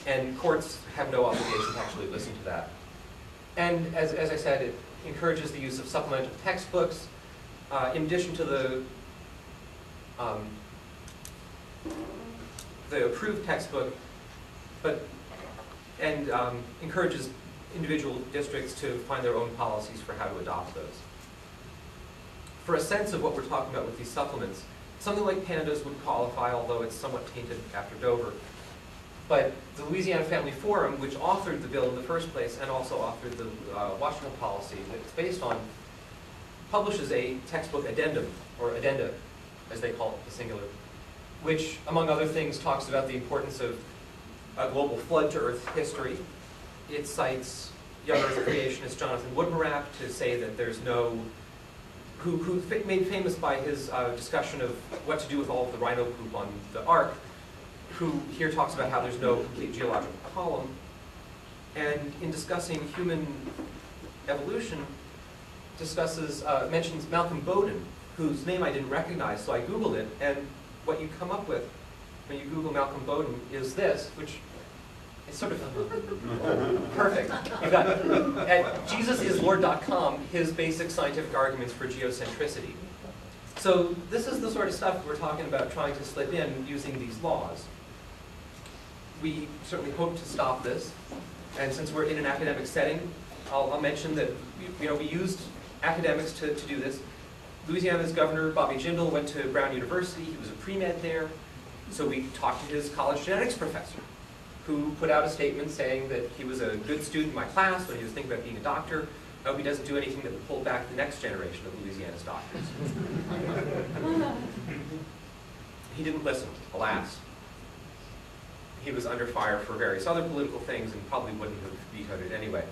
And courts have no obligation to actually listen to that. And as I said, it encourages the use of supplemental textbooks, in addition to the approved textbook, and encourages individual districts to find their own policies for how to adopt those. For a sense of what we're talking about with these supplements, something like pandas would qualify, although it's somewhat tainted after Dover. But the Louisiana Family Forum, which authored the bill in the first place and also authored the Washington policy that it's based on, publishes a textbook addendum, or addenda, as they call it, the singular, which, among other things, talks about the importance of a global flood to Earth history. It cites young Earth creationist Jonathan Woodmarap to say that there's no, who made famous by his discussion of what to do with all of the rhino poop on the Ark, who here talks about how there's no complete geological column. And in discussing human evolution, mentions Malcolm Bowden, whose name I didn't recognize, so I Googled it, and what you come up with when you Google Malcolm Bowden is this, which is sort of perfect. You've got, at JesusIsLord.com, his basic scientific arguments for geocentricity. So this is the sort of stuff we're talking about trying to slip in using these laws. We certainly hope to stop this, and since we're in an academic setting, I'll mention that we used academics to do this. Louisiana's governor, Bobby Jindal, went to Brown University. He was a pre-med there. So we talked to his college genetics professor, who put out a statement saying that he was a good student in my class when he was thinking about being a doctor. I hope he doesn't do anything that would pull back the next generation of Louisiana's doctors. He didn't listen, alas. He was under fire for various other political things and probably wouldn't have vetoed it anyway.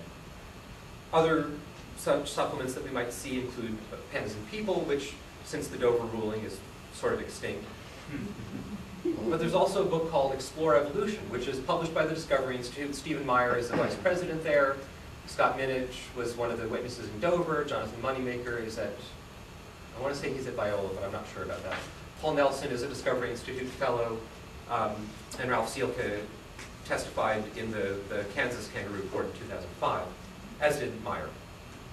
Other such supplements that we might see include Pandas and People, which, since the Dover ruling, is sort of extinct. But there's also a book called Explore Evolution, which is published by the Discovery Institute. Stephen Meyer is the vice president there. Scott Minich was one of the witnesses in Dover. Jonathan Moneymaker is at, I want to say he's at Biola, but I'm not sure about that. Paul Nelson is a Discovery Institute fellow. And Ralph Seelke testified in the Kansas Kangaroo Report in 2005, as did Meyer.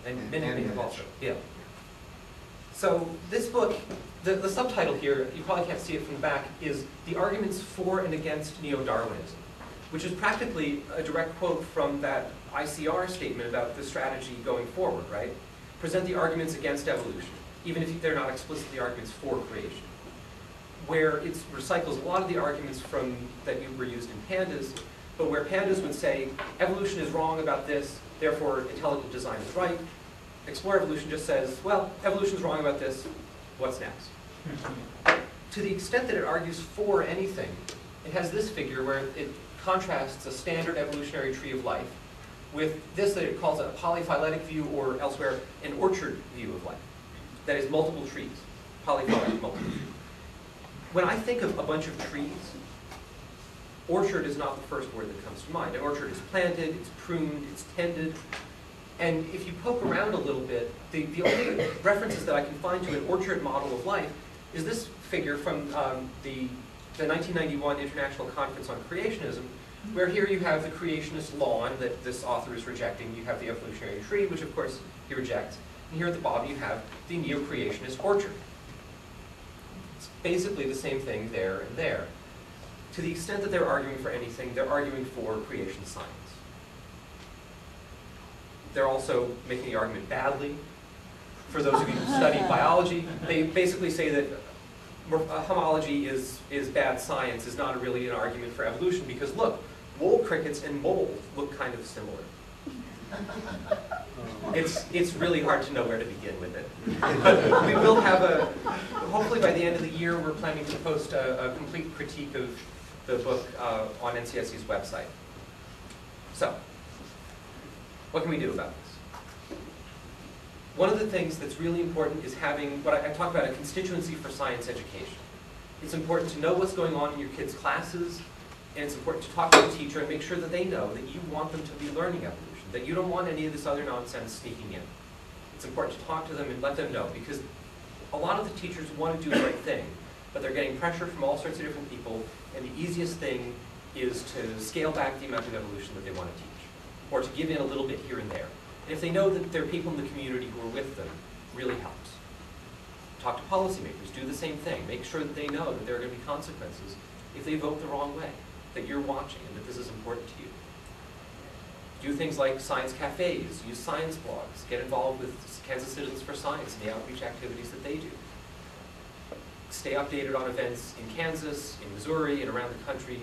And many have also, yeah. So this book, the subtitle here, you probably can't see it from the back, is The Arguments for and Against Neo-Darwinism, which is practically a direct quote from that ICR statement about the strategy going forward, right? Present the arguments against evolution, even if they're not explicitly arguments for creation. Where it recycles a lot of the arguments that were used in Pandas, but where Pandas would say, evolution is wrong about this, therefore intelligent design is right. Explore Evolution just says, well, evolution is wrong about this, what's next? To the extent that it argues for anything, it has this figure where it contrasts a standard evolutionary tree of life with this that it calls a polyphyletic view, or elsewhere, an orchard view of life. That is multiple trees, polyphyletic multiple trees. When I think of a bunch of trees, orchard is not the first word that comes to mind. An orchard is planted, it's pruned, it's tended. And if you poke around a little bit, the only references that I can find to an orchard model of life is this figure from the 1991 International Conference on Creationism, where here you have the creationist lawn that this author is rejecting. You have the evolutionary tree, which of course he rejects. And here at the bottom you have the neo-creationist orchard. It's basically the same thing there and there. To the extent that they're arguing for anything, they're arguing for creation science. They're also making the argument badly. For those of you who study biology, they basically say that homology is bad science, is not really an argument for evolution, because look, wool crickets and mold look kind of similar. It's really hard to know where to begin with it. But we will have hopefully by the end of the year, we're planning to post a complete critique of the book on NCSC's website. So, what can we do about this? One of the things that's really important is having what I talk about, a constituency for science education. It's important to know what's going on in your kids' classes, and it's important to talk to the teacher and make sure that they know that you want them to be learning evolution, that you don't want any of this other nonsense sneaking in. It's important to talk to them and let them know, because a lot of the teachers want to do the right thing, but they're getting pressure from all sorts of different people, and the easiest thing is to scale back the amount of evolution that they want to teach, or to give in a little bit here and there. And if they know that there are people in the community who are with them, really helps. Talk to policymakers, do the same thing. Make sure that they know that there are going to be consequences if they vote the wrong way, that you're watching and that this is important to you. Do things like science cafes, use science blogs, get involved with Kansas Citizens for Science and the outreach activities that they do. Stay updated on events in Kansas, in Missouri, and around the country.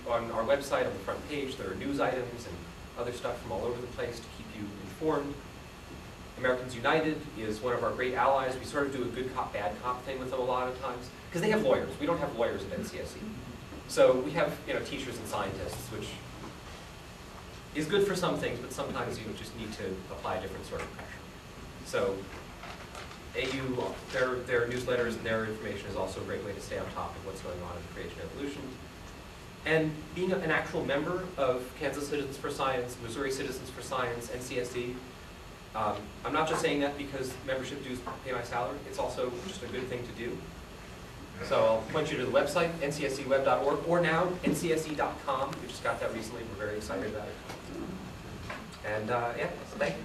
On our website, on the front page, there are news items and other stuff from all over the place to keep you informed. Americans United is one of our great allies. We sort of do a good cop, bad cop thing with them a lot of times, because they have lawyers. We don't have lawyers at NCSE. So we have teachers and scientists, which is good for some things, but sometimes you just need to apply a different sort of pressure. So AU, their newsletters and their information is also a great way to stay on top of what's going on in creation and evolution. And being an actual member of Kansas Citizens for Science, Missouri Citizens for Science, NCSE, I'm not just saying that because membership dues pay my salary, it's also just a good thing to do. So I'll point you to the website, ncseweb.org, or now ncse.com. We just got that recently. We're very excited about it. And yeah, thank you.